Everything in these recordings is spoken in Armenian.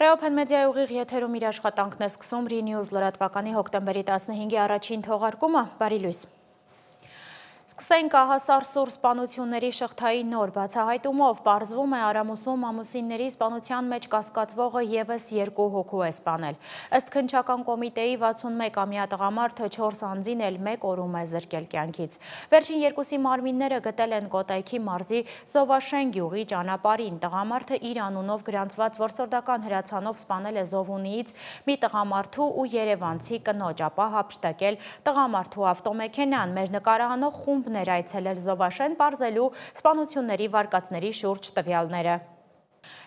Ռեոփեն մեդիայի ուղիղ եթերում իր աշխատանքն է սկսում ReNews լրատվականի հոկտեմբերի 15-ի առաջին թողարկումը, բարի լույս։ Սկսենք ահասար սուր սպանությունների շղթայի նոր բացահայտումով, պարզվում է Արամուսում ամուսինների սպանության մեջ կասկածվողը ևս 2 հոգու է սպանել։ Ըստ քննչական կոմիտեի 61-ամյա տղամարդը 4 անձին էլ 1 օրում է զրկել կյանքից։ Վերջին 2-ի մարմինները գտել են Կոտայքի մարզի Զովաշեն գյուղի ճանապարհին։ Տղամարդը իր անունով գրանցված որսորդական հրացանով սպանել է Զովունիից մի տղամարդու ու երևանցի կնոջ, ապա հափշտակել տղամարդու ավտոմեքենան։ Մեր նկարահանող խումբներ այցելել Զովաշեն պարզելու սպանությունների վարկածների շուրջ տվյալները։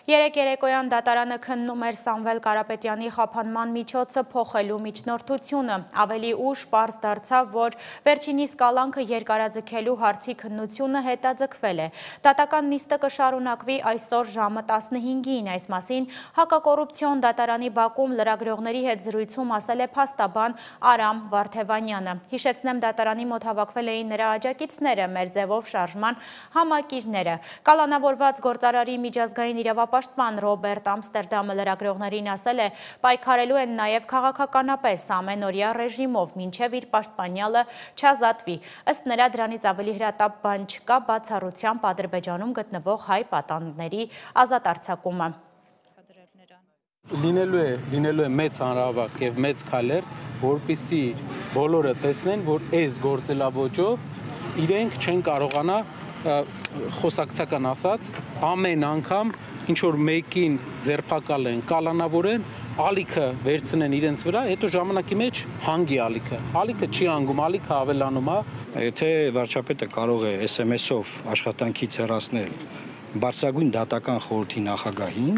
Երեկ երեկոյան դատարանը քննում էր Սամվել Կարապետյանի խափանման միջոցը փոխելու միջնորդությունը։ Ավելի ուշ պարզ դարձավ, որ վերջինիս կալանքը երկարաձգելու հարցի քննությունը հետաձգվել է։ Դատական նիստը կշարունակվի այսօր ժամը 15-ին, այս մասին հակակոռուպցիոն դատարանի բակում լրագրողների հետ զրույցում ասել է փաստաբան Արամ Վարդևանյանը։ Հիշեցնեմ, դատարանի մոտ հավաքվել էին նրա աջակիցները, մեր ձևով շարժման համակիրները։ Կալանավորված գործարարի միջազգային իրավապաշտպան Ռոբերտ Ամստերդամը լրագրողներին ասել է, պայքարելու են նաև քաղաքականապես ամենօրյա ռեժիմով, մինչև իր պաշտպանյալը չազատվի։ Ըստ նրա դրանից ավելի հրատապ բան չկա, բացառությամբ Ադրբեջանում գտնվող հայ պատանդների ազատ արձակումը։ Լինելու է մեծ հանրահավաք եւ մեծ քայլեր, որպեսզի բոլորը տեսնեն, որ այս գործելավոճով իրենք չեն կարողանա խոսակցական ասած ամեն անգամ ինչ որ մեկին ձերբակալ են, կալանավորեն, ալիքը վերցնեն իրենց վրա, հետո ժամանակի մեջ հանգի ալիքը։ Ալիքը չի հանգում, ալիքը ավելանում է։ Եթե վարչապետը կարող է SMS-ով աշխատանքից հեռացնել բարձրագույն դատական խորհրդի նախագահին,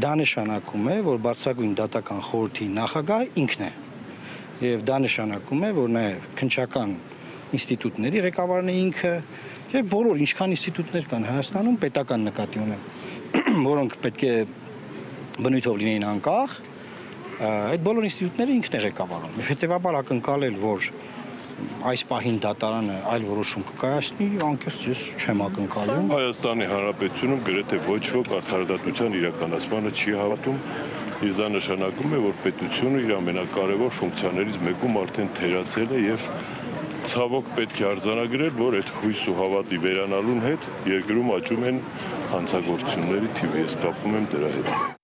դա նշանակում է, որ բարձրագույն դատական խորհրդի նախագահը ինքն է։ Եվ դա նշանակում է, որ նաև քննչական ինստիտուտների ղեկավարն է ինքը, եւ բոլոր ինչքան ինստիտուտներ կան Հայաստանում պետական նկատի ունեմ, որոնք պետք է բնույթով լինեին անկախ, այդ բոլոր ինստիտուտները ինքն է ղեկավարում։ Հետևաբար ակնկալել, որ այս պահին դատարանը այլ որոշում կկայացնի, անկեղծ ես չեմ ակնկալում։ Հայաստանի Հանրապետությունում գրեթե ոչ ոք արդարադատության իրականացմանը չի հավատում, իսկ դա նշանակում է, որ պետությունը իր ամենակարևոր ֆունկցիաներից մեկում արդեն թերացել է եւ ցավոք պետք է արձանագրել, որ այդ հույս ու հավատի վերանալուն հետ երկրում աճում են հանցագործությունների թիվը, ես կապում եմ դրա հետ։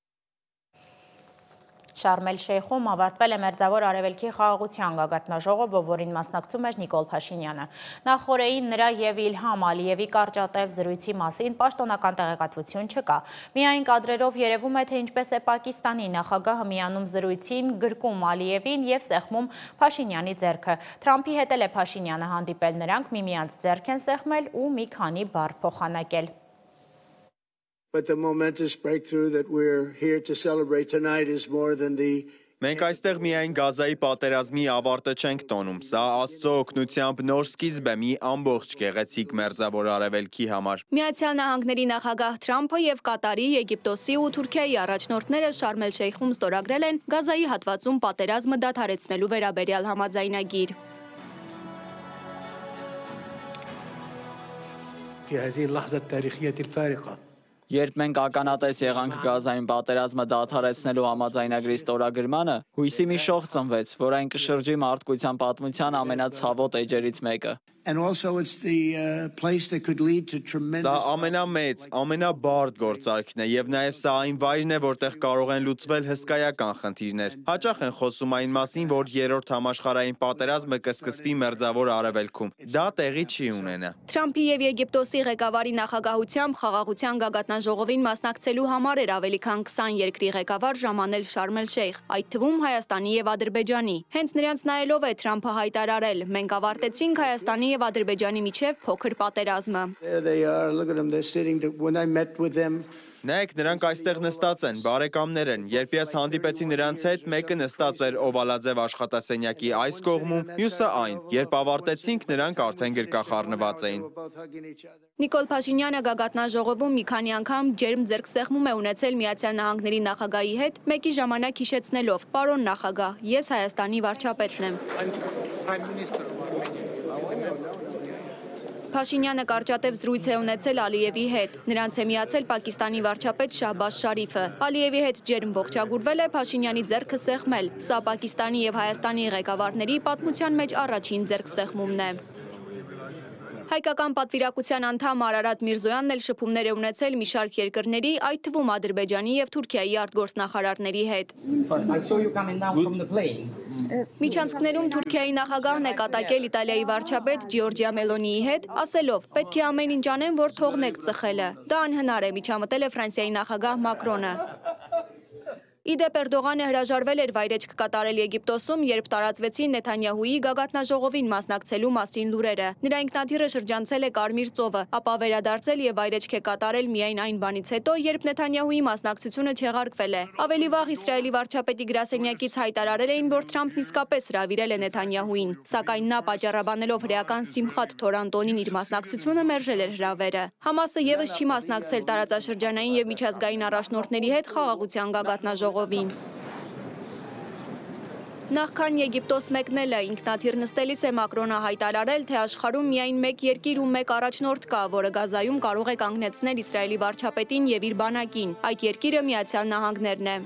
Շարմ էլ-Շեյխում ավարտվել է Մերձավոր Արևելքի խաղաղության գագաթնաժողովը, որին մասնակցում էր Նիկոլ Փաշինյանը։ Նախորդին նրա եւ Իլհամ Ալիևի կարճատև զրույցի մասին պաշտոնական տեղեկատվություն չկա։ Միայն կադրերով երևում է, թե ինչպես է Պակիստանի նախագահը միանում զրույցին, գրկում Ալիևին եւ սեղմում Փաշինյանի ձեռքը։ Թրամփի հետ էլ է Փաշինյանը հանդիպել, նրանք միմյանց ձեռք են սեղմել ու մի քանի բառ փոխանակել։ But the momentous breakthrough that we're here to celebrate tonight is more than the Մենք այստեղ միայն Գազայի պատերազմի ավարտը չենք տոնում, սա Աստծո օգնությամբ նոր սկիզբ է մի ամբողջ գեղեցիկ Մերձավոր Արևելքի համար։ Միացյալ Նահանգների նախագահ Թրամփը եւ Կատարի, Եգիպտոսի ու Թուրքիայի առաջնորդները Շարմ էլ-Շեյխում ստորագրել են Գազայի հատվածում պատերազմը դադարեցնելու վերաբերյալ համաձայնագիր։ Երբ մենք ականատես եղանք Գազային պատերազմը դադարեցնելու համաձայնագրի ստորագրմանը, հույսի մի շող ծնվեց, որ այն կշրջի մարդկության պատմության ամենացավոտ էջերից մեկը։ Սա ամենամեծ, ամենաբարդ գործարքն է եւ նաեւ սա այն վայրն է, որտեղ կարող են լուծվել հսկայական խնդիրներ։ Հաճախ են խոսում այն մասին, որ երրորդ համաշխարհային պատերազմը կսկսվի Մերձավոր Արևելքում։ Դա տեղի չի ունենա։ Թրամփի եւ Եգիպտոսի ղեկավարի նախագահությամբ խաղաղության գագաթնաժողովին մասնակցելու համար էր ավելի քան 20 երկրի ղեկավար ժամանել Շարմ էլ-Շեյխ, այդ թվում Հայաստանի եւ Ադրբեջանի։ Հենց նրանց նայելով է Թրամփը հայտարարել. մենք ավարտեցինք Հայաստանի եւ Ադրբեջանի միջև փոքր պատերազմը։ Նայեք, նրանք այստեղ նստած են, բարեկամներ են։ Երբ ես հանդիպեցի նրանց հետ, մեկը նստած էր օվալաձև աշխատասենյակի այս կողմում, մյուսը այն։ Երբ ավարտեցինք, նրանք արդեն գրկախառնված էին։ Նիկոլ Փաշինյանը գագաթնաժողովում մի քանի անգամ ջերմ ձեռքսեղմում է ունեցել Միացյալ Նահանգների նախագահի հետ, մեկի ժամանակ հիշեցնելով. «Պարոն նախագահ, ես Հայաստանի վարչապետն եմ»։ Փաշինյանը կարճատև զրույց է ունեցել Ալիևի հետ։ Նրանց է միացել Պակիստանի վարչապետ Շահբազ Շարիֆը։ Ալիևի հետ ջերմ ողջագուրվել է, Փաշինյանի ձեռքը սեղմել։ Սա Պակիստանի եւ Հայաստանի ղեկավարների պատմության մեջ առաջին ձեռքսեղմումն է։ Հայկական պատվիրակության անդամ Արարատ Միրզոյանն էլ շփումներ է ունեցել մի շարք երկրների, այդ թվում Ադրբեջանի եւ Թուրքիայի արտգործնախարարների հետ։ Միջանցքներում Թուրքիայի նախագահն է կատակել Իտալիայի վարչապետ Ջիորջիա Մելոնիի հետ, ասելով՝ պետք է ամեն ինչ անեն, որ թողնեք ծխելը։ Դա անհնար է, միջամտել է Ֆրանսիայի նախագահ Մակրոնը։ Իդեպ Էրդողանը հրաժարվել էր վայրեջք կատարել Եգիպտոսում, երբ տարածվեցին Նեթանյահուի գագաթնաժողովին մասնակցելու մասին լուրերը։ Նրա ինքնաթիռը շրջանցել է Կարմիր ծովը, ապա վերադարձել եւ վայրեջք է կատարել միայն այն բանից հետո, երբ Նեթանյահուի մասնակցությունը չեղարկվել է։ Ավելի վաղ Իսրայելի վարչապետի գրասենյակից հայտարարել էին, որ Թրամփն իսկապես հրավիրել է Նեթանյահուին, սակայն նա պատճառաբանելով հրեական Սիմխաթ Թորան տոնին իր մասնակցությունը մերժել էր հրավերը։ Համասը եւս չի մասնակցել տարածաշրջանային եւ միջազգային առաջնորդների հետ խաղաղության գագաթնաժողովին։ Նախքան Եգիպտոս մեկնելը ինքնաթիռ նստելիս է Մակրոնը հայտարարել, թե աշխարհում միայն մեկ երկիր ու մեկ առաջնորդ կա, որը Գազայում կարող է կանգնեցնել Իսրայելի վարչապետին եւ իր բանակին։ Այդ երկիրը Միացյալ Նահանգներն է։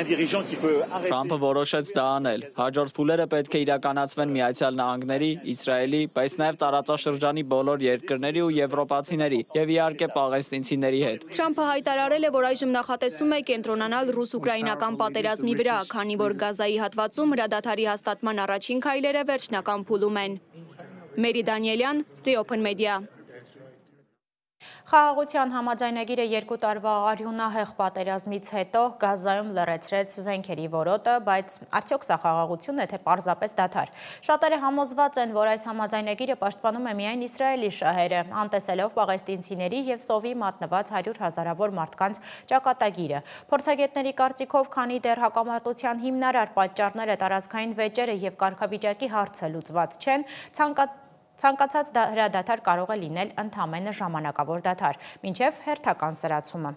Թրամփը որոշեց դա անել։ Հաջորդ փուլերը պետք է իրականացվեն Միացյալ Նահանգների, Իսրայելի, բայց նաև տարածաշրջանի բոլոր երկրների ու եվրոպացիների եւ իհարկե պաղեստինցիների հետ։ Թրամփը հայտարարել է, որ այժմ նախատեսում է կենտրոնանալ ռուս-ուկրաինական պատերազմի վրա, քանի որ Գազայի հատվածում հրադադարի հաստատման առաջին քայլերը վերջնական փուլում են։ Մերի Դանիելյան, Reopen Media։ Խաղաղության համաձայնագիրը 2 տարվա արյունահեղ պատերազմից հետո Գազայում լռեցրեց զենքերի որոտը, բայց արդյոք սա խաղաղություն է, թե պարզապես դադար։ Շատերը համոզված են, որ այս համաձայնագիրը պաշտպանում է միայն Իսրայելի շահերը, անտեսելով պաղեստինցիների եւ սովի մատնված 100 հազարավոր մարդկանց ճակատագիրը։ Փորձագետների կարծիքով, քանի դեռ հակամարտության հիմնարար պատճառները տարածքային վեճերը եւ կարգավիճակի հարցը լուծված չեն, ցանկացած հրադադար կարող է լինել ընդամենը ժամանակավոր դադար, մինչև հերթական սրացումը։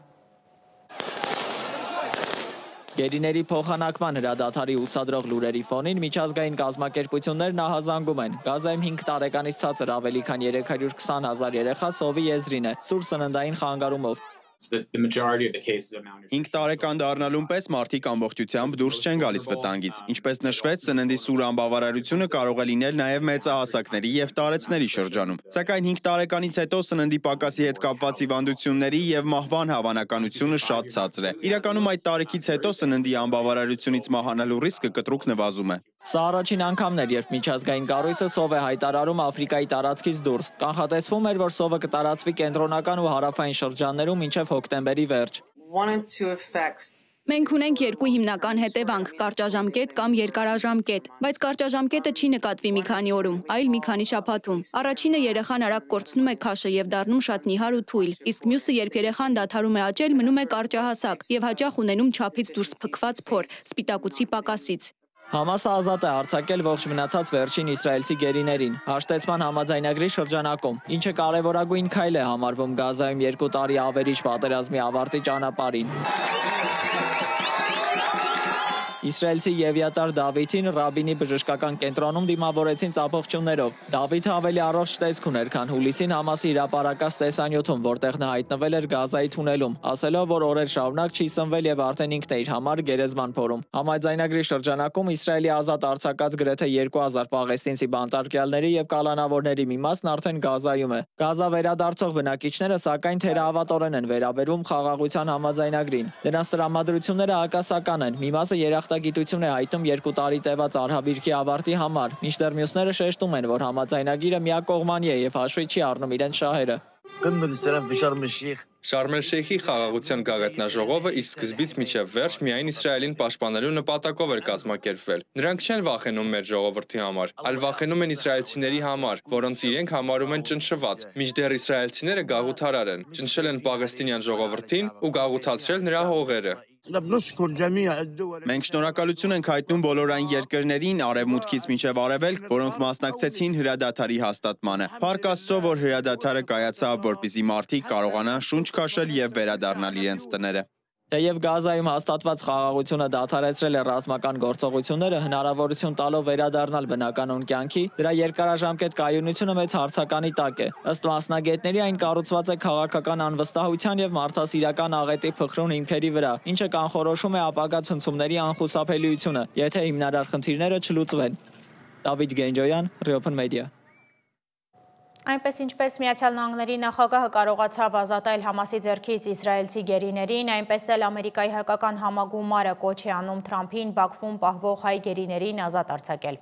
Գերիների փոխանակման հրադադարի ուսադրող լուրերի ֆոնին միջազգային կազմակերպություններն ահազանգում են։ Գազայում 5 տարեկանից ցածր ավելի քան 320 հազար երեխա սովի եզրին է, սուր սննդային խանգարումով։ 5 տարեկան դառնալուն պես մարդիկ ամբողջությամբ դուրս չեն գալիս վտանգից։ Ինչպես նշվեց, սննդի սուր անբավարարությունը կարող է լինել նաև մեծահասակների եւ տարեցների շրջանում։ Սակայն 5 տարեկանից հետո սննդի պակասի հետ կապված հիվանդությունների եւ մահվան հավանականությունը շատ ցածր է։ Իրականում այդ տարիքից հետո սննդի անբավարարությունից մահանալու ռիսկը կտրուկ նվազում է։ Սա առաջին անգամն էր, երբ միջազգային կառույցը սով է հայտարարում Աֆրիկայի տարածքից դուրս։ Կանխատեսվում էր, որ սովը կտարածվի կենտրոնական ու հարավային շրջաններում մինչև հոկտեմբերի վերջ։ Մենք ունենք երկու հիմնական հետևանք՝ կարճաժամկետ կամ երկարաժամկետ, բայց կարճաժամկետը չի նկատվի մի քանի օրում, այլ մի քանի շաբաթում։ Առաջինը երեխան արագ կորցնում է քաշը եւ դառնում շատ նիհար ու թույլ, իսկ մյուսը, երբ երեխան դադարում է աճել, մնում է կարճահասակ եւ հաճախ ունենում չափից դուրս փքված փոր, սպիտակուցի պակասից։ Համասը ազատ է արձակել ողջ մնացած վերջին իսրայելցի գերիներին հաշտեցման համաձայնագրի շրջանակում, ինչը կարևորագույն քայլ է համարվում Գազայում 2 տարի ավերիչ պատերազմի ավարտի ճանապարհին։ Իսրայելցի Եվիատար Դավիթին Ռաբինի բժշկական կենտրոնում դիմավորեցին ծափողջուններով։ Դավիթը ավելի առողջ տեսք ուներ, քան հուլիսին Համասի հրապարակած տեսանյութում, որտեղ նա հայտնվել էր Գազայի թունելում, ասելով, որ օրեր շարունակ չի սնվել եւ արդեն ինքն է իր համար գերեզման փորում։ Համաձայնագրի շրջանակում Իսրայելի ազատ արձակած գրեթե 2000 պաղեստինցի բանտարկյալների եւ կալանավորների մի մասն արդեն Գազայում է։ Գազա վերադարձող բնակիչները սակայն թերահավատորեն են վերաբերվում խաղաղության համաձայնագրին։ Դրանց տրամադրությունները հակասական են։ Մի մասը գիտություն է հայտում 2 տարի տևած արհավիրքի ավարտի համար, մինչդեռ մյուսները շեշտում են, որ համաձայնագիրը միակողմանի է եւ հաշվի չի առնում իրենց շահերը։ Շարմ էլ-Շեյխի խաղաղության գագաթնաժողովը իր սկզբից մինչև վերջ միայն Իսրայելին պաշտպանելու նպատակով էր կազմակերպվել։ Նրանք չեն վախենում մեր ժողովրդի համար, այլ վախենում են իսրայելցիների համար, որոնց իրենք համարում են ճնշված, մինչդեռ իսրայելցիները գաղութարար են, ճնշել են պաղեստինյան ժողովրդին ու գաղութացրել նրա հողերը։ Մենք շնորհակալություն ենք հայտնում բոլոր այն երկրներին արևմուտքից մինչև արևելք, որոնք մասնակցեցին հրադադարի հաստատմանը։ Փառք Աստծո, որ հրադադարը կայացավ, որպեսզի մարդիկ կարողանան շունչ քաշել եւ վերադառնալ իրենց տները։ Թեև Գազայում հաստատված խաղաղությունը դադարեցրել է ռազմական գործողությունները, հնարավորություն տալով վերադառնալ բնականոն կյանքի, դրա երկարաժամկետ կայունությունը մեծ հարցականի տակ է։ Ըստ մասնագետների այն կառուցված է քաղաքական անվստահության եւ մարդասիրական աղետի փխրուն հիմքերի վրա, ինչը կանխորոշում է ապագա ցնցումների անխուսափելիությունը, եթե հիմնարար խնդիրները չլուծվեն։ Դավիթ Գենջոյան, Open Media։ Այնպես ինչպես Միացյալ Նահանգների նախագահը կարողացավ ազատել Համասի ձեռքից իսրայելցի գերիներին, այնպես էլ Ամերիկայի հայկական համագումարը կոչ է անում Թրամփին Բաքվում պահվող հայ գերիներին ազատ արձակել։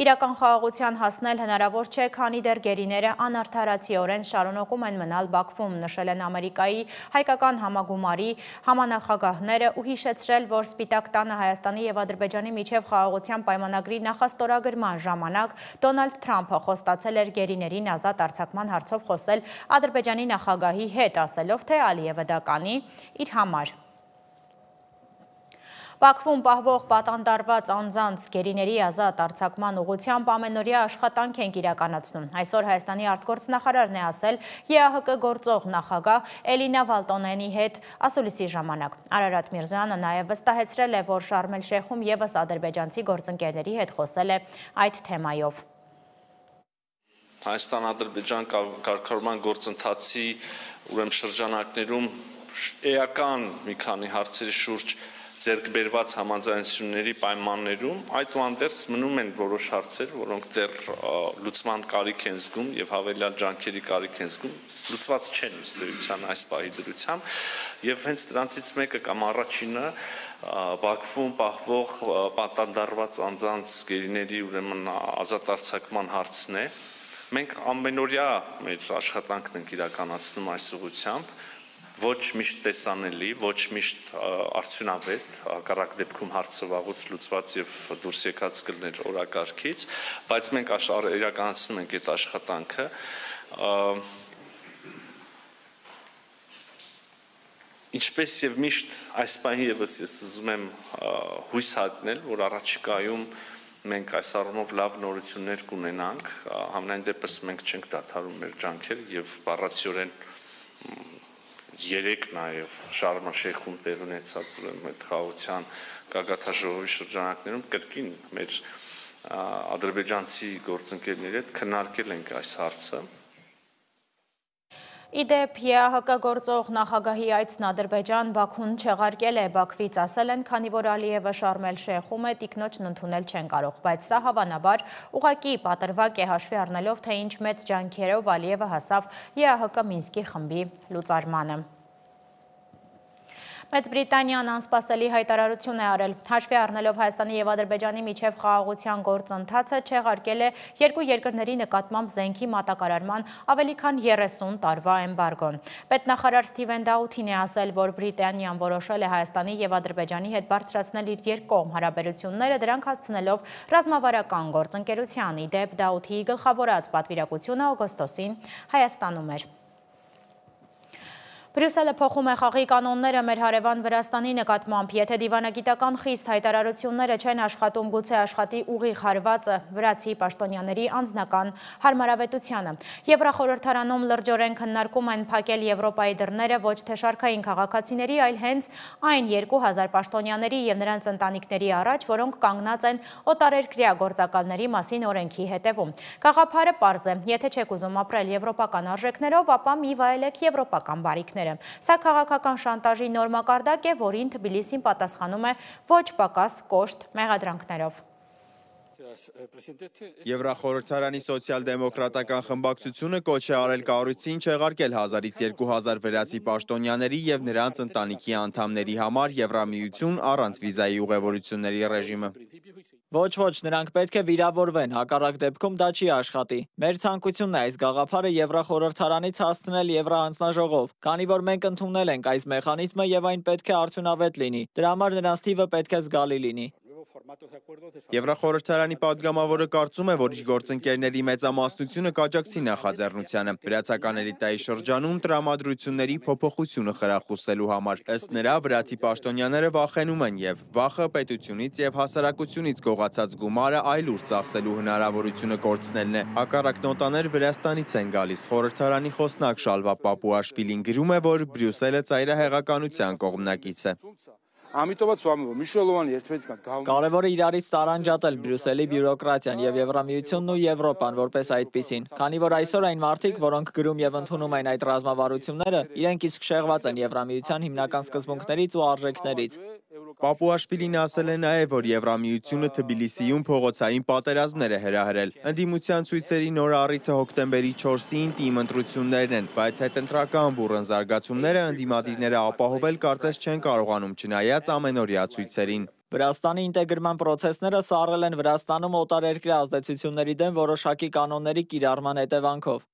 Իրական խաղաղության հասնել հնարավոր չէ, քանի դեռ գերիները անարդարացիորեն շարունակում են մնալ Բաքվում, նշել են Ամերիկայի հայկական համագումարի համանախագահները ու հիշեցրել, որ Սպիտակ տանը Հայաստանի եւ Ադրբեջանի միջև խաղաղության պայմանագրի նախաստորագրման ժամանակ Դոնալդ Թրամփը խոստացել էր գերիներին ազատ արձակման հարցով խոսել Ադրբեջանի նախագահի հետ, ասելով, թե Ալիևը դա կանի իր համար։ Բաքվում պահվող պատանդարված անձանց գերիների ազատ արձակման ուղղությամբ ամենօրյա աշխատանք ենք իրականացնում։ Այսօր Հայաստանի արտգործնախարարն է ասել ԵԱՀԿ գործող նախագահ Էլինա Վալտոնենի հետ ասուլիսի ժամանակ։ Արարատ Միրզոյանը նաև վստահեցրել է, որ Շարմ էլ-Շեյխում ևս ադրբեջանցի գործընկերների հետ խոսել է այդ թեմայով։ Հայաստան-Ադրբեջան կարգավորման գործընթացի շրջանակներում էական մի քանի հարցերի շուրջ ձեռք բերված համաձայնությունների պայմաններում այդուհանդերձ մնում են որոշ հարցեր, որոնք դեռ լուծման կարիք են զգում եւ հավելյալ ջանքերի կարիք են զգում, լուծված չեն ըստ էության այս պահի դրությամբ եւ հենց դրանցից մեկը կամ առաջինը Բաքվում պահվող պատանդարված անձանց գերիների ազատ արձակման հարցն է։ Մենք ամենօրյա մեր աշխատանքն ենք իրականացնում այս ուղղությամբ, ոչ միշտ տեսանելի, ոչ միշտ արդյունավետ, հակառակ դեպքում հարցը վաղուց լուծված եւ դուրս եկած կլներ օրակարգից, բայց մենք իրականացնում ենք այդ աշխատանքը։ Ինչպես եւ միշտ այս պահի եւս ես ուզում եմ հույս հատնել, որ առաջիկայում մենք այս առումով լավ նորություններ կունենանք, համենայն դեպս մենք չենք դադարում մեր ջանքերը եւ բառացիորեն երեք նաեւ Շարմ էլ-Շեյխում տեղ ունեցած այդ խաղաղության գագաթնաժողովի շրջանակներում կրկին մեր ադրբեջանցի գործընկերների հետ քննարկել ենք այս հարցը։ Իդեպ ԵԱՀԿ գործող նախագահի այցն Ադրբեջան Բաքուն չեղարկել է Բաքվից, ասել են, քանի որ Ալիևը Շարմ էլ-Շեյխում է, տիկնոջն ընդունել չեն կարող, բայց սա հավանաբար ուղղակի պատրվակ է հաշվի առնելով, թե ինչ մեծ ջանքերով Ալիևը հասավ ԵԱՀԿ Մինսկի խմբի լուծարմանը։ Մեծ Բրիտանիան անսպասելի հայտարարություն է արել, հաշվի առնելով Հայաստանի եւ Ադրբեջանի միջև խաղաղության գործընթացը չեղարկել է երկու երկրների նկատմամբ զենքի մատակարարման ավելի քան 30 տարվա էմբարգոն։ Պետնախարար Սթիվեն Դաութին է ասել, որ Բրիտանիան որոշել է Հայաստանի եւ Ադրբեջանի հետ բարձրացնել իր երկկողմ հարաբերությունները, դրանք հասցնելով ռազմավարական գործընկերության։ Իդեպ Դաութիի գլխավորած պատվիրակությունը օգոստոսին Հայաստանում էր։ Բրյուսելը փոխում է խաղի կանոնները մեր հարևան Վրաստանի նկատմամբ, եթե դիվանագիտական խիստ հայտարարությունները չեն աշխատում, գուցե աշխատի ուղիղ հարվածը վրացի պաշտոնյաների անձնական հարմարավետությանը։ Եվրախորհրդարանում լրջորեն քննարկում են փակել Եվրոպայի դռները ոչ թե շարքային քաղաքացիների, այլ հենց այն 2000 պաշտոնյաների եւ նրանց ընտանիքների առաջ, որոնք կանգնած են օտարերկրյա գործակալների մասին օրենքի հետևում։ Գաղափարը պարզ է, եթե չեք ուզում ապրել եվրոպական արժեքներով, ապա մի վայելեք եվրոպական բարիքներ։ Սա քաղաքական շանտաժի նոր մակարդակ է, որին Թբիլիսին պատասխանում է ոչ պակաս կոշտ մեղադրանքներով։ Եվրախորհրդարանի սոցիալ-դեմոկրատական խմբակցությունը կոչ է արել կառույցին չեղարկել 1000-ից 2000 վրացի պաշտոնյաների եւ նրանց ընտանիքի անդամների համար Եվրամիություն առանց վիզայի ուղևորությունների ռեժիմը։ Ոչ, նրանք պետք է վիրավորվեն, հակառակ դեպքում դա չի աշխատի։ Մեր ցանկությունն է այս գաղափարը Եվրախորհրդարանից հասցնել Եվրահանձնաժողով, քանի որ մենք ընդունել ենք այս մեխանիզմը եւ այն պետք է արդյունավետ լինի։ Դրա համար նրանց թիվը պետք է զգալի լինի։ Եվրախորհրդարանի պատգամավորը կարծում է, որ իր գործընկերների մեծամասնությունը կաջակցի նախաձեռնությանը վրացական էլիտայի շրջանում տրամադրությունների փոփոխությունը խրախուսելու համար։ Ըստ նրա, վրացի պաշտոնյաները վախենում են եւ վախը պետությունից եւ հասարակությունից գողացած գումարը այլ ուր ծախսելու հնարավորությունը կորցնելն է։ Հակառակ նոտաներ Վրաստանից են գալիս։ Խորհրդարանի խոսնակ Շալվա Պապուաշվիլին գրում է, որ Բրյուսելը ծայրահեղականության կողմնակից է։ Կարևորը իրարից տարանջատել Բրյուսելի բյուրոկրատիան եւ Եվրամիությունն ու Եվրոպան որպես այդպիսին, քանի որ այսօր այն մարդիկ, որոնք գրում եւ ընդունում են այդ ռազմավարությունները, իրենք իսկ շեղված են Եվրամիության հիմնական սկզբունքներից ու արժեքներից։ Պապուաշվիլին ասել է նաև, որ Եվրամիությունը Թբիլիսիում փողոցային պատերազմներ է հրահրել։ Ընդդիմության ցույցերի նոր առիթը հոկտեմբերի 4-ին թիմ ընտրություններն են, բայց հետընտրական բուռն զարգացումները ընդդիմադիրները ապահովել կարծես չեն կարողանում չնայած ամենօրյա ցույցերին։ Վրաստանի ինտեգրման պրոցեսները սառել են Վրաստանում օտարերկրյա ազդեցությունների դեմ որոշակի կանոնների կիրառման հետևանքով։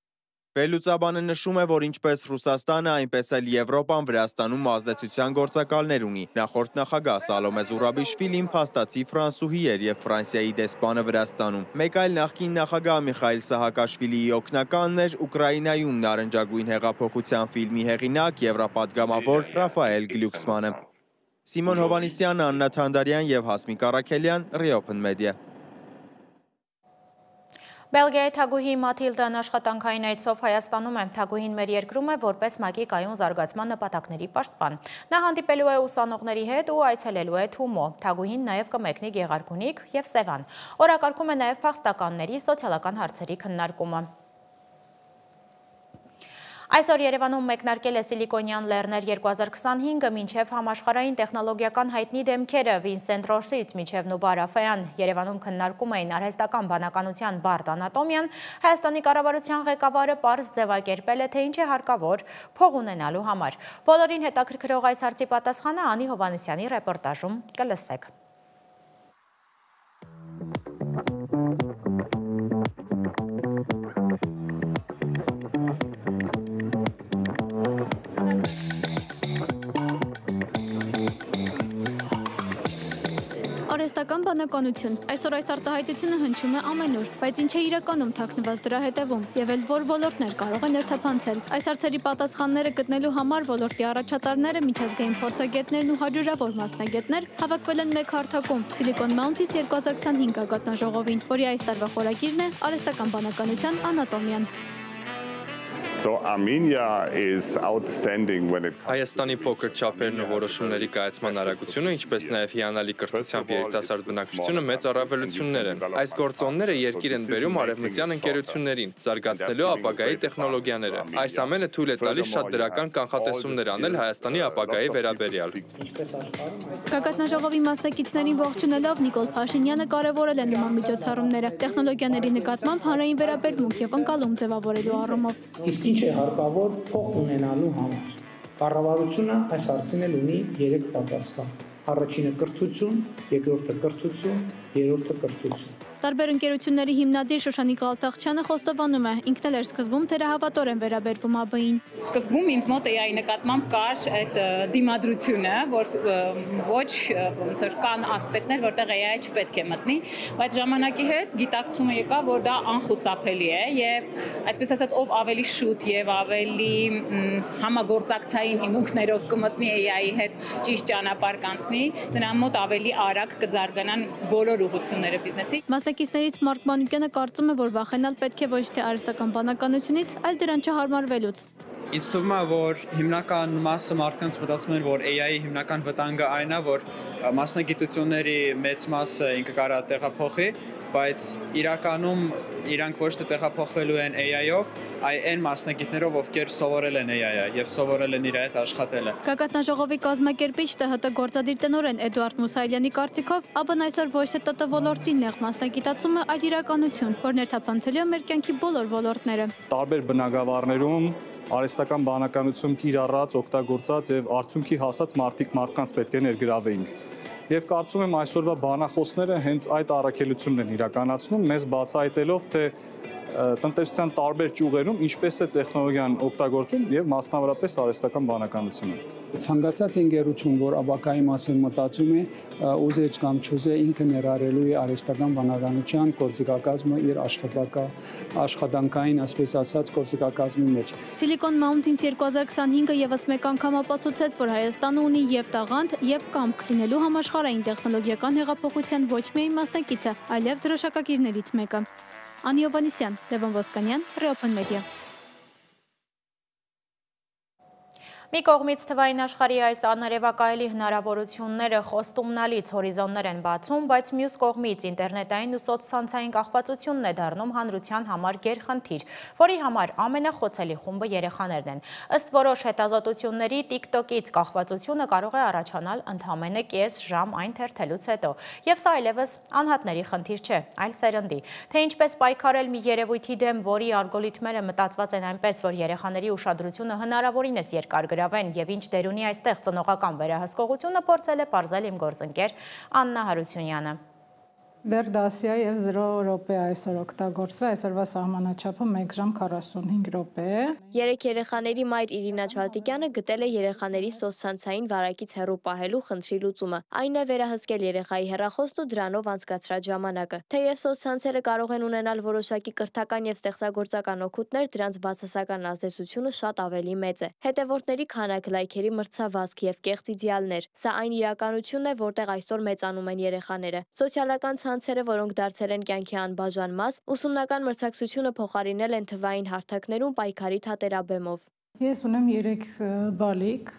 Վերլուծաբանը նշում է, որ ինչպես Ռուսաստանը, այնպես էլ Եվրոպան Վրաստանում ազդեցության գործակալներ ունի։ Նախորդ նախագահ Սալոմե Զուրաբիշվիլին փաստացի ֆրանսուհի էր եւ Ֆրանսիայի դեսպանը Վրաստանում։ Մեկ այլ նախկին նախագահ Միխայիլ Սահակաշվիլիի օգնականն էր Ուկրաինայում նարնջագույն հեղափոխության ֆիլմի հեղինակ եվրապատգամավոր Ռաֆայել Գլյուքսմանը։ Սիմոն Հովանիսյան, Աննա Թանդարյան եւ Հասմիկ Առաքելյան, Reopen Media։ Բելգիայի թագուհի Մաթիլդան աշխատանքային այցով Հայաստանում է։ Թագուհին մեր երկրում է որպես ՄԱԿ-ի կայուն զարգացման նպատակների պաշտպան։ Նա հանդիպելու է ուսանողների հետ ու այցելելու է Թումո։ Թագուհին նաև կմեկնի Գեղարքունիք եւ Սևան։ Օրակարգում է նաև փախստականների սոցիալական հարցերի քննարկումը։ Այսօր Երևանում մեկնարկել է Սիլիկոնյան լեռներ 2025-ը մինչև համաշխարհային տեխնոլոգիական հայտնի դեմքերը Վինսենտ Ռոշից մինչև Նուբար Աֆեյան։ Երևանում քննարկում էին արհեստական բանականության բարդ անատոմիան, Հայաստանի կառավարության ղեկավարը պարզ ձևակերպել է, թե ինչ է հարկավոր փող ունենալու համար։ Բոլորին հետաքրքրող այս հարցի պատասխանը Անի Հովանեսյանի ռեպորտաժում կլսեք։ Արհեստական բանականություն։ Այսօր այս արտահայտությունը հնչում է ամենուր, բայց ինչ է իրականում թաքնված դրա հետևում եւ էլ որ ոլորտներ կարող են ներթափանցել։ Այս հարցերի պատասխանները գտնելու համար ոլորտի առաջատարները, միջազգային փորձագետներն ու հարյուրավոր մասնագետներ հավաքվել են մեկ հարթակում Silicon Mountains 2025 գագաթնաժողովին, որի այս տարվա խորագիրն է արհեստական բանականության անատոմիան։ Հայաստանի փոքր չափերն ու որոշումների կայացման արագությունը, ինչպես նաև հիանալի կրթությամբ երիտասարդ բնակչությունը մեծ առավելություններ են։ Այս գործոնները երկիր են բերում արևմտյան ընկերություններին, զարգացնելու ապագայի տեխնոլոգիաները։ Այս ամենը թույլ է տալիս շատ դրական կանխատեսումներ անել Հայաստանի ապագայի վերաբերյալ։ Գագաթնաժողովի մասնակիցներին ողջունելով Նիկոլ Փաշինյանը կարևորել է նման միջոցառումները տեխնոլոգիաների նկատմամբ հանրային վերաբերմունք եւ ընկալում ձևավորելու առումով։ Իսկ ինչ է հարկավոր փող ունենալու համար։ Կառավարությունը այս հարցին էլ ունի 3 պատասխան։ Առաջինը կրթություն, երկրորդը կրթություն, երրորդը կրթություն։ Տարբեր ընկերությունների հիմնադիր Շոշանիկ Ալթախչյանը խոստովանում է, ինքն էլ էր սկզբում թերահավատորեն վերաբերվում ԱԲ-ին։ Սկզբում ինձ մոտ AI նկատմամբ կար այդ դիմադրությունը, որ ոչ ոնց որ կան ասպեկտներ, որտեղ AI չպետք է մտնի, բայց ժամանակի հետ գիտակցումը եկավ, որ դա անխուսափելի է եւ այսպես ասած ով ավելի շուտ եւ ավելի համագործակցային հիմունքներով կմտնի AI-ի հետ ճիշտ ճանապարհ կանցնի, դրա մոտ ավելի արագ կզարգանան բոլոր ուղղությունները բիզնեսի։ Մասնակիցներից Մարկ Մանուկյանը կարծում է, որ վախենալ պետք է ոչ թե արհեստական բանականությունից, այլ դրան չհարմարվելուց։ Ինձ թվում է, որ հիմնական մասը մարդկանց մտածում են, որ AI-ի հիմնական վտանգը այն է, որ մասնագիտությունների մեծ մասը ինքը կարա տեղափոխի, բայց իրականում իրանք ոչ թե տեղափոխվելու են AI-ով, այլ այն մասնագետներով, ովքեր սովորել են AI-ը եւ սովորել են իր հետ աշխատելը։ Գագաթնաժողովի կազմակերպիչ ՏՀՏ գործադիր տնօրեն Էդուարդ Մուսայելյանի կարծիքով, ԱԲ-ն այսօր ոչ թե ՏՏ ոլորտի նեղ մասնագիտացում է, այլ իրականություն, որ ներթափանցելու է մեր կյանքի բոլոր ոլորտները։ Տարբեր բնագավառներում արհեստական բանականություն կիրառած, օգտագործած եւ արդյունքի հասած մարդկանց պետք է ներգրավեինք։ Եվ կարծում եմ այսօրվա բանախոսները հենց այդ առաքելությունն են իրականացնում, մեզ բացահայտելով, թե տնտեսության տարբեր ճյուղերում ինչպես է տեխնոլոգիան օգտագործում եւ մասնավորապես արհեստական բանականությունը։ Ցանկացած ընկերություն, որ ապակայի մասին մտածում է, ուզեջ կամ չուզե ինքը ներառելու է արհեստական բանականության գործիքակազմը իր աշխատանքային, այսպես ասած, գործիքակազմի մեջ։ Silicon Mountains 2025-ը եւս մեկ անգամ ապացուցեց, որ Հայաստանը ունի եւ տաղանդ, եւ կամք լինելու համաշխարհային տեխնոլոգիական հեղափոխության ոչ միայն մասնակիցը, այլև դրոշակակիրներից մեկը։ Անի Հովհաննիսյան, Լևոն Ոսկանյան, Reopen Media։ Մի կողմից թվային աշխարհի այս աներևակայելի հնարավորությունները խոստումնալից հորիզոններ են բացում, բայց մյուս կողմից ինտերնետային ու սոցցանցային կախվածությունն է դառնում հանրության համար գերխնդիր, որի համար ամենախոցելի խումբը երեխաներն են։ Ըստ որոշ հետազոտությունների TikTok-ից կախվածությունը կարող է առաջանալ ընդամենը կես ժամ այն թերթելուց հետո, եւ սա այլևս անհատների խնդիր չէ, այլ սերնդի։ Թե ինչպես պայքարել մի երևույթի դեմ, որի ալգորիթմերը մտածված են այնպես, որ երեխաների ուշադրությունը հնարավորինս երկար եւ ինչ դեր ունի այստեղ ծնողական վերահսկողությունը, փորձել է պարզել իմ գործընկեր Աննա Հարությունյանը։ Դեռ դասիա եւ 0 րոպե այսօր օգտագործվում, այսօրվա սահմանաչափը 1 ժամ 45 րոպե է։ 3 երեխաների մայր Իրինա Չալտիկյանը գտել է երեխաների սոցցանցային վարակից հեռու պահելու խնդրի լուծումը։ Այն է վերահսկել երեխայի հեռախոսն ու դրանով անցկացրած ժամանակը։ Թեև սոցցանցերը կարող են ունենալ որոշակի կրթական եւ ստեղծագործական օգուտներ, դրանց բացասական ազդեցությունը շատ ավելի մեծ է։ Հետևորդների քանակ, լայքերի մրցավազք եւ կեղծ իդեալներ։ Սա այն իրականությունն է, որտեղ այսօր մեծանում են երեխաները։ Սոցիալական ցանցերը, որոնք դարձել են կյանքի անբաժան մաս, ուսումնական մրցակցությունը փոխարինել են թվային հարթակներում պայքարի թատերաբեմով։ Ես ունեմ 3 բալիկ,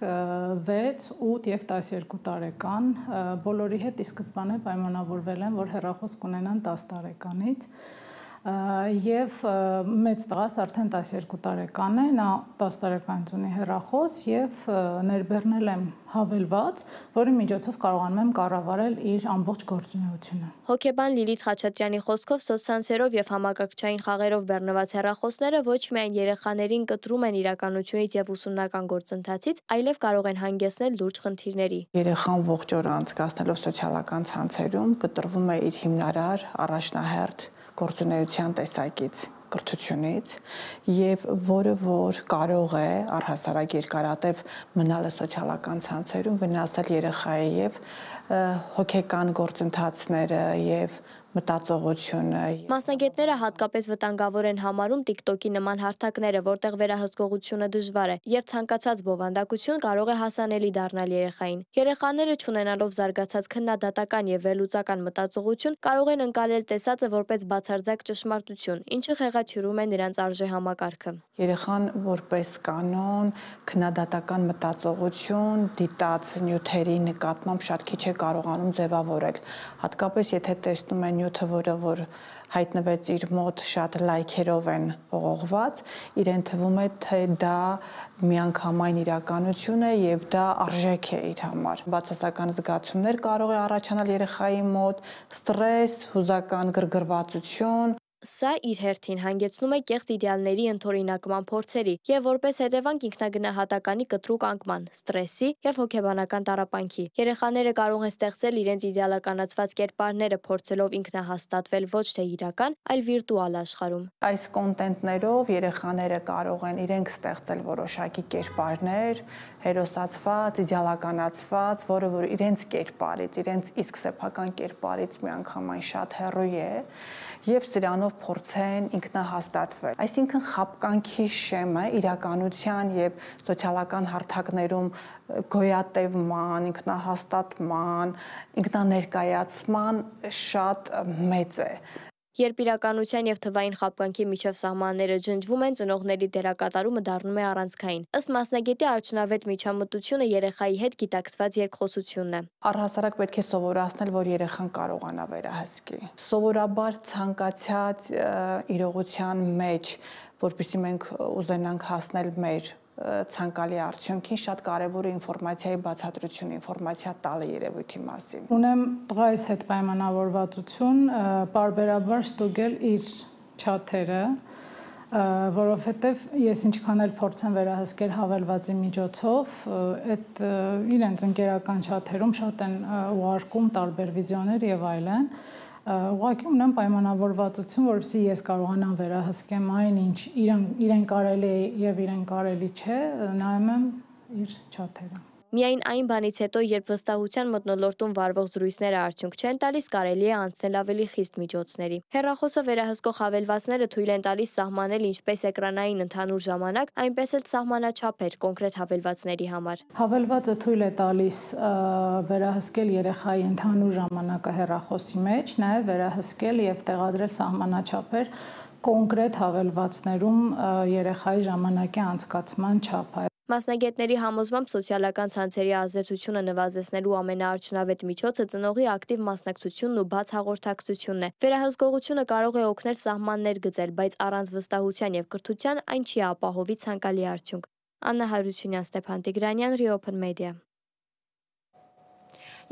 6, 8 եւ 12 տարեկան, բոլորի հետ ի սկզբանե պայմանավորվել եմ, որ հեռախոս կունենան 10 տարեկանից, եւ մեծ տղաս արդեն 12 տարեկան է, նա 10 տարեկանից ունի հեռախոս եւ ներբեռնել եմ հավելված, որի միջոցով կարողանում եմ կառավարել իր ամբողջ գործունեությունը։ Հոգեբան Լիլիթ Խաչատրյանի խոսքով սոցցանցերով եւ համակարգչային խաղերով բեռնված հեռախոսները ոչ միայն երեխաներին կտրում են իրականությունից եւ ուսումնական գործընթացից, այլև կարող են հանգեցնել լուրջ խնդիրների։ Երեխան ողջ օրը անցկացնելով սոցիալական ցանցերում կտրվում է իր հիմնարար առաջնահերթ գործունեության տեսակից, կրթությունից եւ որը որ կարող է առհասարակ երկարատև մնալը սոցիալական ցանցերում վնասել երեխայի եւ հոգեկան գործընթացները եւ մտածողությունը։ Մասնագետները հատկապես վտանգավոր են համարում TikTok-ի նման հարթակները, որտեղ վերահսկողությունը դժվար է եւ ցանկացած բովանդակություն կարող է հասանելի դառնալ երեխային։ Երեխաները չունենալով զարգացած քննադատական եւ վերլուծական մտածողություն կարող են ընկալել տեսածը որպես բացարձակ ճշմարտություն, ինչը խեղաթյուրում է նրանց արժե համակարգը։ Երեխան որպես կանոն քննադատական մտածողություն դիտած նյութերի նկատմամբ շատ քիչ է կարողանում ձևավորել, հատկապես եթե տեսնում են նյութը, որ հայտնվեց իր մոտ շատ լայքերով են ողողված, իրեն թվում է, թե դա միանգամայն իրականություն է եւ դա արժեք է իր համար։ Բացասական զգացումներ կարող է առաջանալ երեխայի մոտ, ստրես, հուզական գրգռվածություն։ Սա իր հերթին հանգեցնում է կեղծ իդեալների ընդօրինակման փորձերի եւ որպես հետևանք ինքնագնահատականի կտրուկ անկման, ստրեսի եւ հոգեբանական տառապանքի։ Երեխաները կարող են ստեղծել իրենց իդեալականացված կերպարները, փորձելով ինքնահաստատվել ոչ թե իրական, այլ վիրտուալ աշխարհում։ Այս կոնտենտներով երեխաները կարող են իրենք ստեղծել որոշակի կերպարներ, հերոսացված, իդեալականացված, որը որ իրենց կերպարից, իրենց իսկ սեփական կերպարից միանգամայն շատ հեռու է եւ սրանով փորձեն ինքնահաստատվել։ Այսինքն խապկանքի շեմը իրականության եւ սոցիալական հարթակներում գոյատևման, ինքնահաստատման, ինքնաներկայացման շատ մեծ է։ Երբ իրականության եւ թվային խապկանքի միջև սահմանները ջնջվում են, ծնողների դերակատարումը դառնում է առանցքային։ Ըստ մասնագետի արդյունավետ միջամտությունը երեխայի հետ գիտակցված երկխոսությունն է։ Առհասարակ պետք է սովորացնել, որ երեխան կարողանա վերահսկի։ Սովորաբար ցանկացած իրողության մեջ, որպեսզի մենք ուզենանք հասնել մեր ցանկալի արդյունքին, շատ կարևոր է ինֆորմացիայի բացատրությունը, ինֆորմացիա տալը երևույթի մասին։ Ունեմ տղայիս հետ պայմանավորվածություն, պարբերաբար ստուգել իր չաթերը, որովհետև ես ինչքան էլ փորձեմ վերահսկել հավելվածի միջոցով, այդ իրենց ընկերական չաթերում շատ են ուղարկում տարբեր վիդեոներ եւ այլն, Ուղղակի ունեմ պայմանավորվածություն, որովհետեւ ես կարողանամ վերահսկեմ այն, ինչ իրեն կարելի է եւ իրեն կարելի չէ, նայում եմ իր չաթերը։ Միայն այն բանից հետո, երբ վստահության մթնոլորտում վարվող զրույցները արդյունք չեն տալիս, կարելի է անցնել ավելի խիստ միջոցների։ Հեռախոսը վերահսկող հավելվածները թույլ են տալիս սահմանել ինչպես էկրանային ընդհանուր ժամանակ, այնպես էլ սահմանաչափեր կոնկրետ հավելվածների համար։ Հավելվածը թույլ է տալիս վերահսկել երեխայի ընդհանուր ժամանակը հեռախոսի մեջ, նաև վերահսկել եւ տեղադրել սահմանաչափեր կոնկրետ հավելվածներում երեխայի ժամանակի անցկացման չափը։ Մասնագետների համոզմամբ սոցիալական ցանցերի ազդեցությունը նվազեցնելու ամենաարդյունավետ միջոցը ծնողի ակտիվ մասնակցությունն ու բաց հաղորդակցությունն է։ Վերահսկողությունը կարող է օգնել սահմաններ գծել, բայց առանց վստահության եւ կրթության այն չի ապահովի ցանկալի արդյունք։ Աննա Հարությունյան, Ստեփան Տիգրանյան, Reopen Media։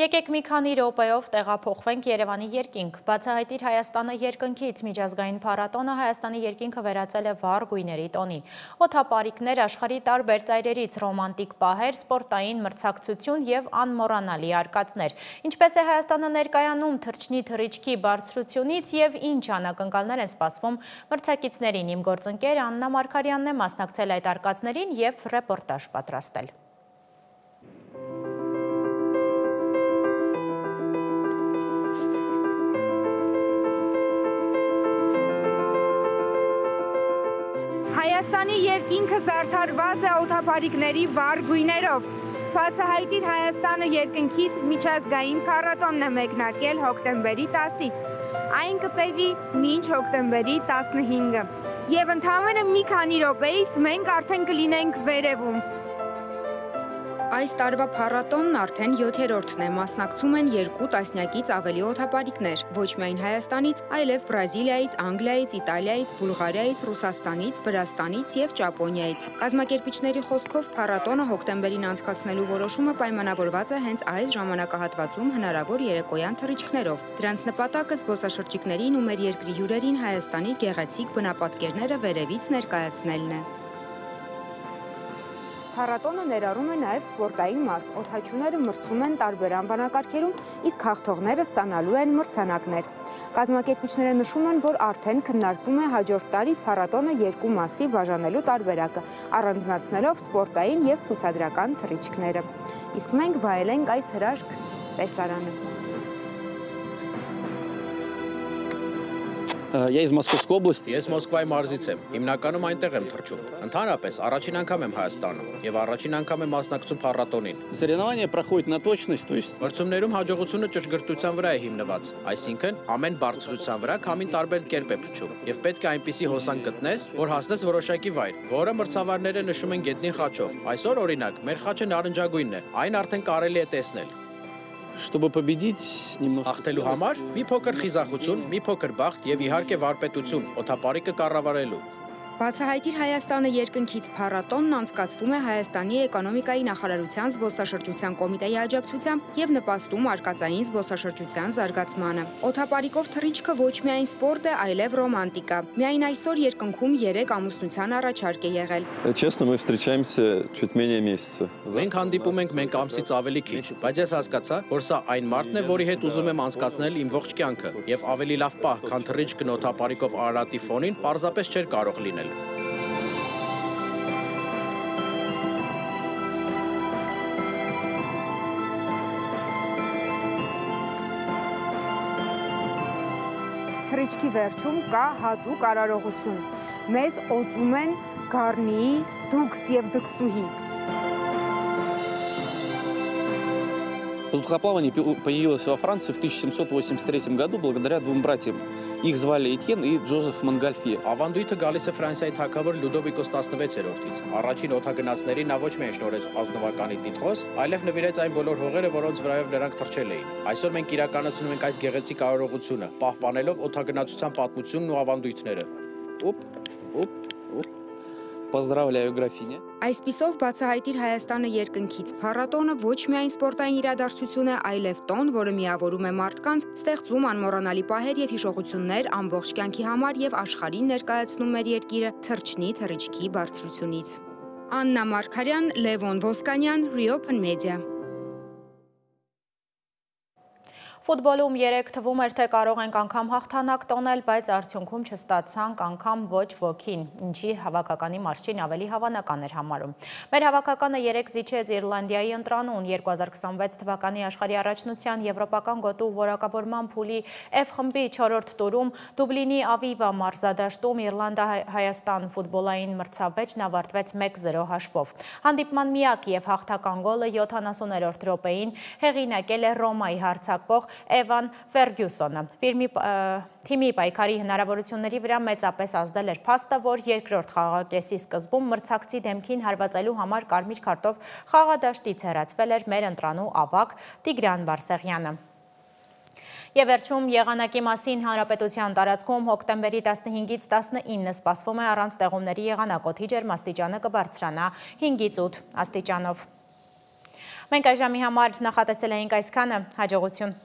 Եկեք մի քանի րոպեով տեղափոխվենք Երևանի երկինք։ Բացահայտիր Հայաստանը երկնքից միջազգային փառատոնը Հայաստանի երկինքը վերածել է վառ գույների տոնի։ Օդապարիկներ, աշխարհի տարբեր ծայրերից, ռոմանտիկ պահեր, սպորտային մրցակցություն եւ անմոռանալի արկածներ։ Ինչպես է Հայաստանը ներկայանում թռչնի թռիչքի բարձրությունից եւ ինչ անակնկալներ են սպասվում մրցակիցներին։ Իմ գործընկեր Աննա Մարգարյանն է մասնակցել այդ արկածներին եւ ռեպորտաժ պատրաստել։ Հայաստանի երկինքը զարդարված է օդապարիկների վառ գույներով։ Բացահայտիր Հայաստանը երկնքից միջազգային փառատոնն է մեկնարկել հոկտեմբերի 10-ից։ Այն կտևի մինչ հոկտեմբերի 15-ը։ Եվ ընդամենը մի քանի րոպեից մենք արդեն կլինենք վերևում։ Այս տարվա փառատոնն արդեն 7-րդն է, մասնակցում են 2 տասնյակից ավելի օդապարիկներ, ոչ միայն Հայաստանից, այլև Բրազիլիայից, Անգլիայից, Իտալիայից, Բուլղարիայից, Ռուսաստանից, Վրաստանից եւ Ճապոնիայից։ Կազմակերպիչների խոսքով փառատոնը հոկտեմբերին անցկացնելու որոշումը պայմանավորված է հենց այս ժամանակահատվածում հնարավոր երեկոյան թռիչքներով։ Դրանց նպատակը զբոսաշրջիկներին ու մեր երկրի հյուրերին Հայաստանի գեղեցիկ բնապատկերները վերևից ներկայացնելն է։ Փառատոնը ներառում է նաև սպորտային մաս, օդաչուները մրցում են տարբեր անվանակարգերում, իսկ հաղթողները ստանալու են մրցանակներ։ Կազմակերպիչները նշում են, որ արդեն քննարկվում է հաջորդ տարի փառատոնը 2 մասի բաժանելու տարբերակը, առանձնացնելով սպորտային եւ ցուցադրական թռիչքները։ Իսկ մենք վայելենք այս հրաշք տեսարանը։ Я из Московской области. Ես Մոսկվայի մարզից եմ։ Հիմնականում այնտեղ եմ թռչում։ Ընդհանրապես առաջին անգամ եմ Հայաստանում եւ առաջին անգամ եմ մասնակցում փառատոնին։ Соревнования проходят на точность, то есть Մրցումներում հաջողությունը ճշգրտության վրա է հիմնված, այսինքն ամեն բարձրության վրա քամին տարբեր կերպ է փչում եւ պետք է այնպիսի հոսանք գտնես, որ հասնես որոշակի վայր, որը մրցավարները նշում են գետնի խաչով։ Այսօր օրինակ մեր խաչը նարնջագույնն է, այն արդեն կարելի է տեսնել։ Чтобы победить, немного Հաղթելու համար մի փոքր խիզախություն, մի փոքր բախտ եւ իհարկե վարպետություն, օդապարիկը կառավարելու։ Բացահայտիր Հայաստանը երկնքից փառատոնն անցկացվում է Հայաստանի էկոնոմիկայի նախարարության զբոսաշրջության կոմիտեի աջակցությամբ եւ նպաստում արկածային զբոսաշրջության զարգացմանը։ Օդապարիկով թռիչքը ոչ միայն սպորտ է, այլև ռոմանտիկա։ Միայն այսօր երկնքում 3 ամուսնության առաջարկ է եղել։ Честно, мы встречаемся чуть менее месяца. Մենք հանդիպում ենք մենք ամսից ավելի քիչ, բայց ես հասկացա, որ սա այն մարդն է, որի հետ ուզում եմ անցկացնել իմ ողջ կյանքը, եւ ավելի լավ պահ, քան թռիչքն օդապարիկով Արարատի ֆոնին, պարզապես չէր կարող լինել։ Թռիչքի վերջում կա հատուկ արարողություն։ Մեզ օծում են Գառնիի, Դուքս եւ Դքսուհի։ Воздухоплавание появилось во Франции в 1783 году благодаря 2 братьям. Их звали Этьен и Джозеф Монгольфье. Ավանդույթը գալիս է Ֆրանսիայի թագավոր Լյուդովիկոս 16-րդից։ Առաջին օդագնացներին նա ոչ միայն շնորհեց ազնվականի տիտղոս, այլև նվիրեց այն բոլոր հողերը, որոնց վրայով նրանք թռչել էին։ Այսօր մենք իրականացնում ենք այս գեղեցիկ արարողությունը, պահպանելով օդագնացության պատմությունն ու ավանդույթները։ Поздравляю, графиня. Այսպիսով բացահայտիր Հայաստանը երկնքից փառատոնը ոչ միայն սպորտային իրադարձություն է, այլև տոն, որը միավորում է մարդկանց, ստեղծում անմոռանալի պահեր եւ հիշողություններ ամբողջ կյանքի համար եւ աշխարհին ներկայացնում մեր երկիրը թռչնի թռիչքի բարձրությունից։ Աննա Մարգարյան, Լևոն Ոսկանյան, Reopen Media։ Ֆուտբոլում 3 թվում էր, թե կարող ենք անգամ հաղթանակ տոնել, բայց արդյունքում չստացանք անգամ ոչ ոքին, ինչի հավաքականի մարշին ավելի հավանական էր համարում։ Մեր հավաքականը 3 զիջեց Իռլանդիայի ընտրանուն 2026 թվականի աշխարհի առաջնության եվրոպական գոտու որակավորման փուլի F խմբի 4-րդ տուրում Դուբլինի Ավիվա մարզադաշտում Իռլանդա-Հայաստան ֆուտբոլային մրցավեճն ավարտվեց 1-0 հաշվով։ Հանդիպման միակ և հաղթական գոլը 70-րդ րոպեին հեղինակել է Ռոմայի հարձակվող Էվան Ֆերգյուսոնը։ Թիմի պայքարի հնարավորությունների վրա մեծապես ազդել էր փաստը, որ երկրորդ խաղակեսի սկզբում մրցակցի դեմքին հարվածելու համար կարմիր քարտով խաղադաշտից հեռացվել էր մեր ընտրանու ավագ Տիգրան Բարսեղյանը։ Եվ վերջում եղանակի մասին հանրապետության տարածքում հոկտեմբերի 15-ից 19 սպասվում է առանց տեղումների եղանակ, օդի ջերմաստիճանը կբարձրանա 5-ից 8 աստիճանով։ Մենք այժմի համար նախատեսել էինք այսքանը, հաջողություն։